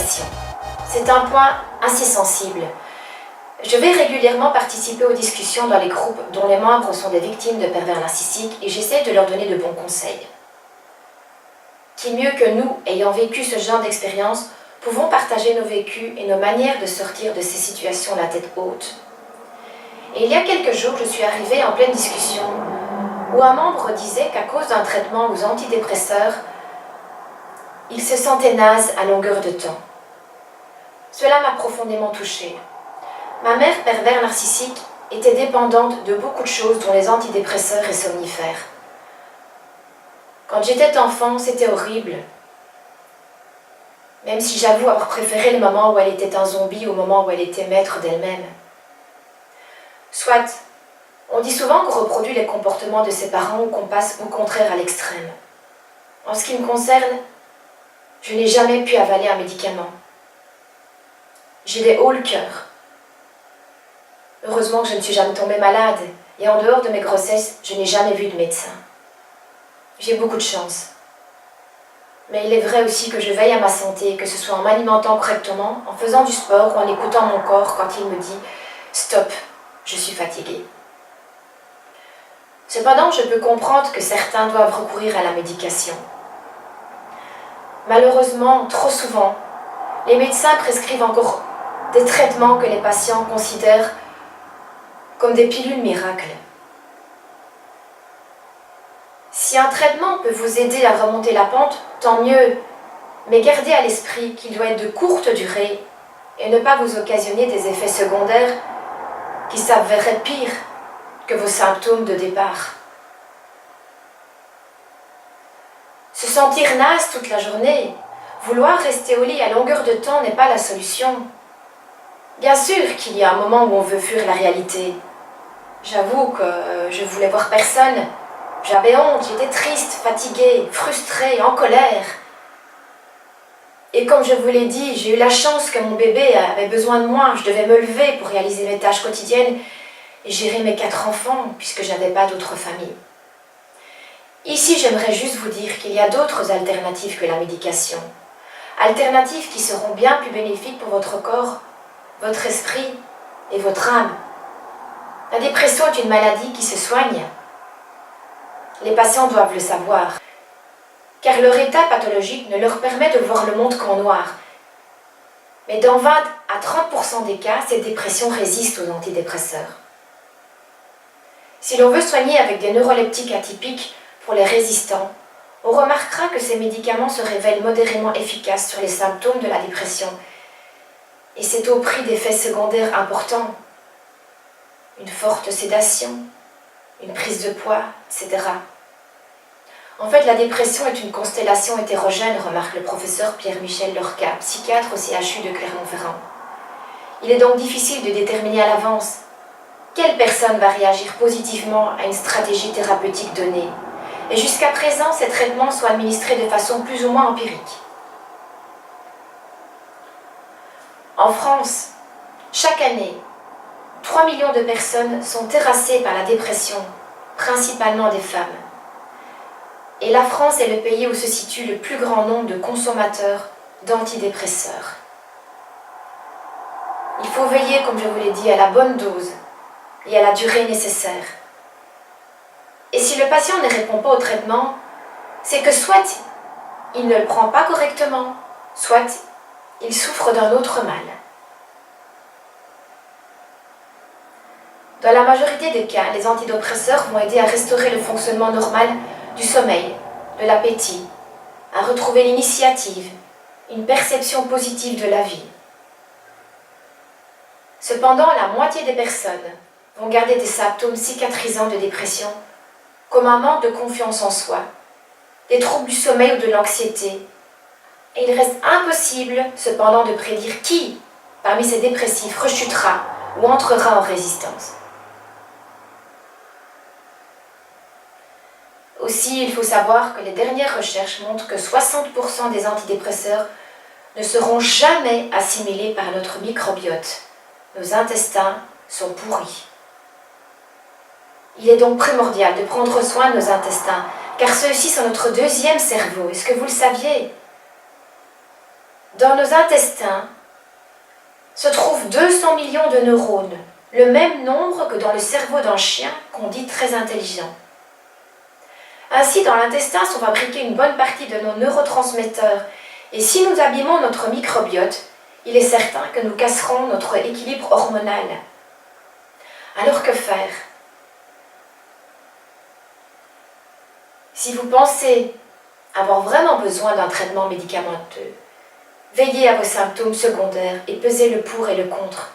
médication. C'est un point assez sensible. Je vais régulièrement participer aux discussions dans les groupes dont les membres sont des victimes de pervers narcissiques et j'essaie de leur donner de bons conseils. Qui mieux que nous, ayant vécu ce genre d'expérience, pouvons partager nos vécus et nos manières de sortir de ces situations la tête haute. Et il y a quelques jours, je suis arrivée en pleine discussion où un membre disait qu'à cause d'un traitement aux antidépresseurs, il se sentait naze à longueur de temps. Cela m'a profondément touchée. Ma mère, pervers narcissique, était dépendante de beaucoup de choses dont les antidépresseurs et somnifères. Quand j'étais enfant, c'était horrible. Même si j'avoue avoir préféré le moment où elle était un zombie au moment où elle était maître d'elle-même. Soit, on dit souvent qu'on reproduit les comportements de ses parents ou qu'on passe au contraire à l'extrême. En ce qui me concerne, je n'ai jamais pu avaler un médicament. J'ai des hauts le cœur. Heureusement que je ne suis jamais tombée malade et en dehors de mes grossesses, je n'ai jamais vu de médecin. J'ai beaucoup de chance. Mais il est vrai aussi que je veille à ma santé, que ce soit en m'alimentant correctement, en faisant du sport ou en écoutant mon corps quand il me dit « Stop, je suis fatiguée ». Cependant, je peux comprendre que certains doivent recourir à la médication. Malheureusement, trop souvent, les médecins prescrivent encore des traitements que les patients considèrent comme des pilules miracles. Si un traitement peut vous aider à remonter la pente, tant mieux, mais gardez à l'esprit qu'il doit être de courte durée et ne pas vous occasionner des effets secondaires qui s'avéreraient pires que vos symptômes de départ. Se sentir naze toute la journée, vouloir rester au lit à longueur de temps n'est pas la solution. Bien sûr qu'il y a un moment où on veut fuir la réalité. J'avoue que je voulais voir personne. J'avais honte, j'étais triste, fatiguée, frustrée, en colère. Et comme je vous l'ai dit, j'ai eu la chance que mon bébé avait besoin de moi. Je devais me lever pour réaliser mes tâches quotidiennes et gérer mes 4 enfants, puisque je n'avais pas d'autre famille. Ici, j'aimerais juste vous dire qu'il y a d'autres alternatives que la médication. Alternatives qui seront bien plus bénéfiques pour votre corps, votre esprit et votre âme. La dépression est une maladie qui se soigne. Les patients doivent le savoir, car leur état pathologique ne leur permet de voir le monde qu'en noir. Mais dans 20 à 30% des cas, cette dépression résiste aux antidépresseurs. Si l'on veut soigner avec des neuroleptiques atypiques pour les résistants, on remarquera que ces médicaments se révèlent modérément efficaces sur les symptômes de la dépression. Et c'est au prix d'effets secondaires importants. Une forte sédation, une prise de poids, etc. En fait, la dépression est une constellation hétérogène, remarque le professeur Pierre-Michel Lorca, psychiatre au CHU de Clermont-Ferrand. Il est donc difficile de déterminer à l'avance quelle personne va réagir positivement à une stratégie thérapeutique donnée. Et jusqu'à présent, ces traitements sont administrés de façon plus ou moins empirique. En France, chaque année, 3 millions de personnes sont terrassées par la dépression, principalement des femmes. Et la France est le pays où se situe le plus grand nombre de consommateurs d'antidépresseurs. Il faut veiller, comme je vous l'ai dit, à la bonne dose et à la durée nécessaire. Et si le patient ne répond pas au traitement, c'est que soit il ne le prend pas correctement, soit il souffre d'un autre mal. Dans la majorité des cas, les antidépresseurs vont aider à restaurer le fonctionnement normal du sommeil, de l'appétit, à retrouver l'initiative, une perception positive de la vie. Cependant, la moitié des personnes vont garder des symptômes cicatrisants de dépression, comme un manque de confiance en soi, des troubles du sommeil ou de l'anxiété. Et il reste impossible, cependant, de prédire qui, parmi ces dépressifs, rechutera ou entrera en résistance. Aussi, il faut savoir que les dernières recherches montrent que 60% des antidépresseurs ne seront jamais assimilés par notre microbiote. Nos intestins sont pourris. Il est donc primordial de prendre soin de nos intestins, car ceux-ci sont notre deuxième cerveau. Est-ce que vous le saviez ? Dans nos intestins se trouvent 200 millions de neurones, le même nombre que dans le cerveau d'un chien qu'on dit très intelligent. Ainsi, dans l'intestin sont fabriqués une bonne partie de nos neurotransmetteurs, et si nous abîmons notre microbiote, il est certain que nous casserons notre équilibre hormonal. Alors que faire? Si vous pensez avoir vraiment besoin d'un traitement médicamenteux, veillez à vos symptômes secondaires et pesez le pour et le contre.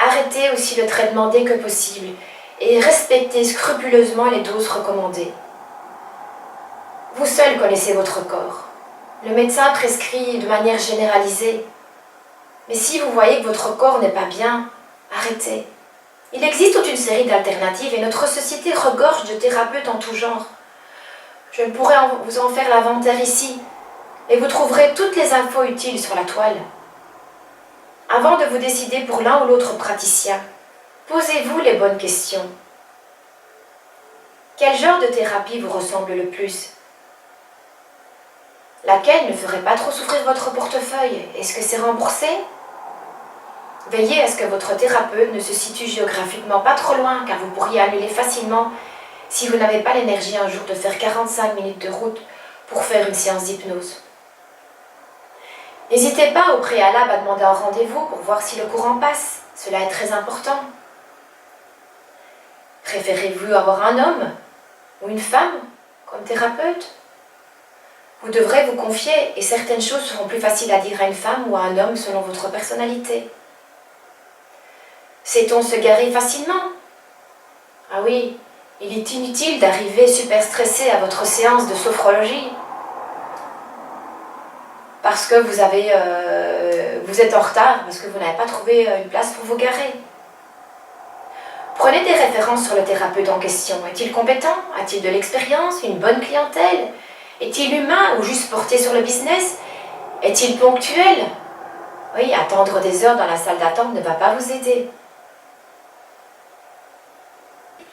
Arrêtez aussi le traitement dès que possible et respectez scrupuleusement les doses recommandées. Vous seul connaissez votre corps. Le médecin prescrit de manière généralisée. Mais si vous voyez que votre corps n'est pas bien, arrêtez. Il existe toute une série d'alternatives et notre société regorge de thérapeutes en tout genre. Je ne pourrais vous en faire l'inventaire ici, et vous trouverez toutes les infos utiles sur la toile. Avant de vous décider pour l'un ou l'autre praticien, posez-vous les bonnes questions. Quel genre de thérapie vous ressemble le plus? Laquelle ne ferait pas trop souffrir votre portefeuille? Est-ce que c'est remboursé? Veillez à ce que votre thérapeute ne se situe géographiquement pas trop loin, car vous pourriez annuler facilement si vous n'avez pas l'énergie un jour de faire 45 minutes de route pour faire une séance d'hypnose. N'hésitez pas au préalable à demander un rendez-vous pour voir si le courant passe. Cela est très important. Préférez-vous avoir un homme ou une femme comme thérapeute? Vous devrez vous confier et certaines choses seront plus faciles à dire à une femme ou à un homme selon votre personnalité. Sait-on se garer facilement? Ah oui, il est inutile d'arriver super stressé à votre séance de sophrologie parce que vous êtes en retard, parce que vous n'avez pas trouvé une place pour vous garer. Prenez des références sur le thérapeute en question. Est-il compétent? A-t-il de l'expérience? Une bonne clientèle? Est-il humain ou juste porté sur le business? Est-il ponctuel? Oui, attendre des heures dans la salle d'attente ne va pas vous aider.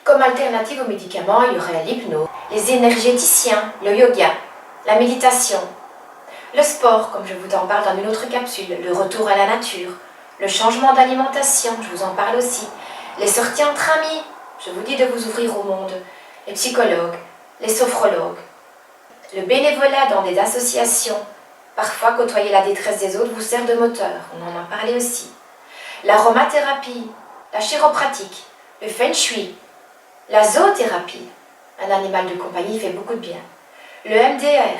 Comme alternative aux médicaments, il y aurait l'hypnose, les énergéticiens, le yoga, la méditation, le sport, comme je vous en parle dans une autre capsule, le retour à la nature, le changement d'alimentation, je vous en parle aussi, les sorties entre amis, je vous dis de vous ouvrir au monde, les psychologues, les sophrologues, le bénévolat dans des associations, parfois côtoyer la détresse des autres vous sert de moteur, on en a parlé aussi, l'aromathérapie, la chiropratique, le feng shui, la zoothérapie, un animal de compagnie fait beaucoup de bien, le MDR,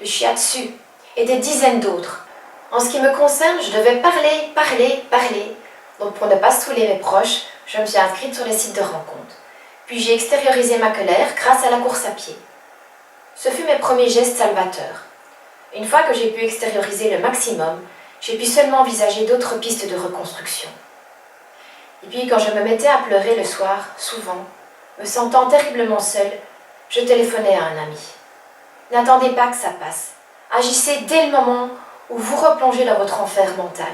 le shiatsu et des dizaines d'autres. En ce qui me concerne, je devais parler. Donc pour ne pas saouler mes proches, je me suis inscrite sur les sites de rencontres. Puis j'ai extériorisé ma colère grâce à la course à pied. Ce fut mes premiers gestes salvateurs. Une fois que j'ai pu extérioriser le maximum, j'ai pu seulement envisager d'autres pistes de reconstruction. Et puis quand je me mettais à pleurer le soir, souvent, me sentant terriblement seule, je téléphonais à un ami. N'attendez pas que ça passe. Agissez dès le moment où vous replongez dans votre enfer mental.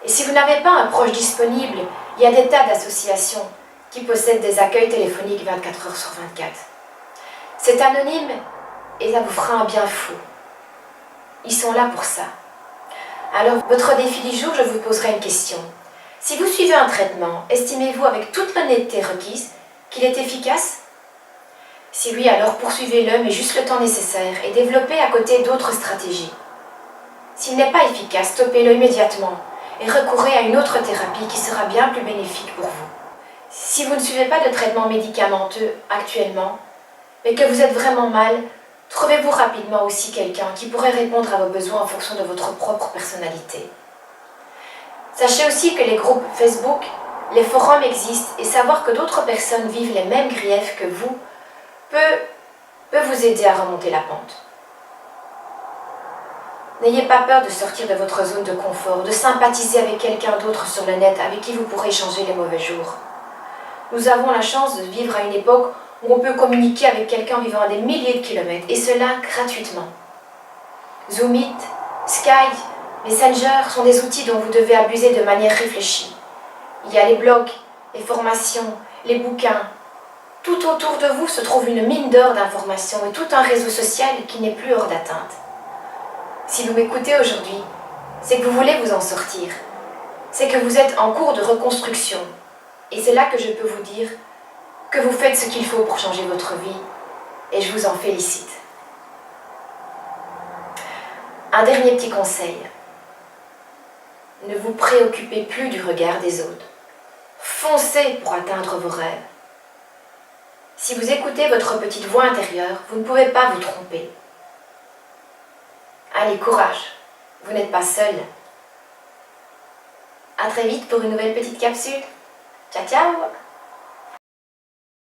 Et si vous n'avez pas un proche disponible, il y a des tas d'associations qui possèdent des accueils téléphoniques 24 heures sur 24. C'est anonyme et ça vous fera un bien fou. Ils sont là pour ça. Alors, votre défi du jour, je vous poserai une question. Si vous suivez un traitement, estimez-vous avec toute l'honnêteté requise qu'il est efficace? Si oui, alors poursuivez-le, mais juste le temps nécessaire et développez à côté d'autres stratégies. S'il n'est pas efficace, stoppez-le immédiatement et recourez à une autre thérapie qui sera bien plus bénéfique pour vous. Si vous ne suivez pas de traitement médicamenteux actuellement, mais que vous êtes vraiment mal, trouvez-vous rapidement aussi quelqu'un qui pourrait répondre à vos besoins en fonction de votre propre personnalité. Sachez aussi que les groupes Facebook, les forums existent et savoir que d'autres personnes vivent les mêmes griefs que vous peut vous aider à remonter la pente. N'ayez pas peur de sortir de votre zone de confort, de sympathiser avec quelqu'un d'autre sur le net avec qui vous pourrez échanger les mauvais jours. Nous avons la chance de vivre à une époque où on peut communiquer avec quelqu'un vivant à des milliers de kilomètres, et cela gratuitement. Zoom Meet, Skype, Messenger sont des outils dont vous devez abuser de manière réfléchie. Il y a les blogs, les formations, les bouquins. Tout autour de vous se trouve une mine d'or d'informations et tout un réseau social qui n'est plus hors d'atteinte. Si vous m'écoutez aujourd'hui, c'est que vous voulez vous en sortir. C'est que vous êtes en cours de reconstruction. Et c'est là que je peux vous dire que vous faites ce qu'il faut pour changer votre vie. Et je vous en félicite. Un dernier petit conseil. Ne vous préoccupez plus du regard des autres. Foncez pour atteindre vos rêves. Si vous écoutez votre petite voix intérieure, vous ne pouvez pas vous tromper. Allez, courage, vous n'êtes pas seul. À très vite pour une nouvelle petite capsule. Ciao, ciao!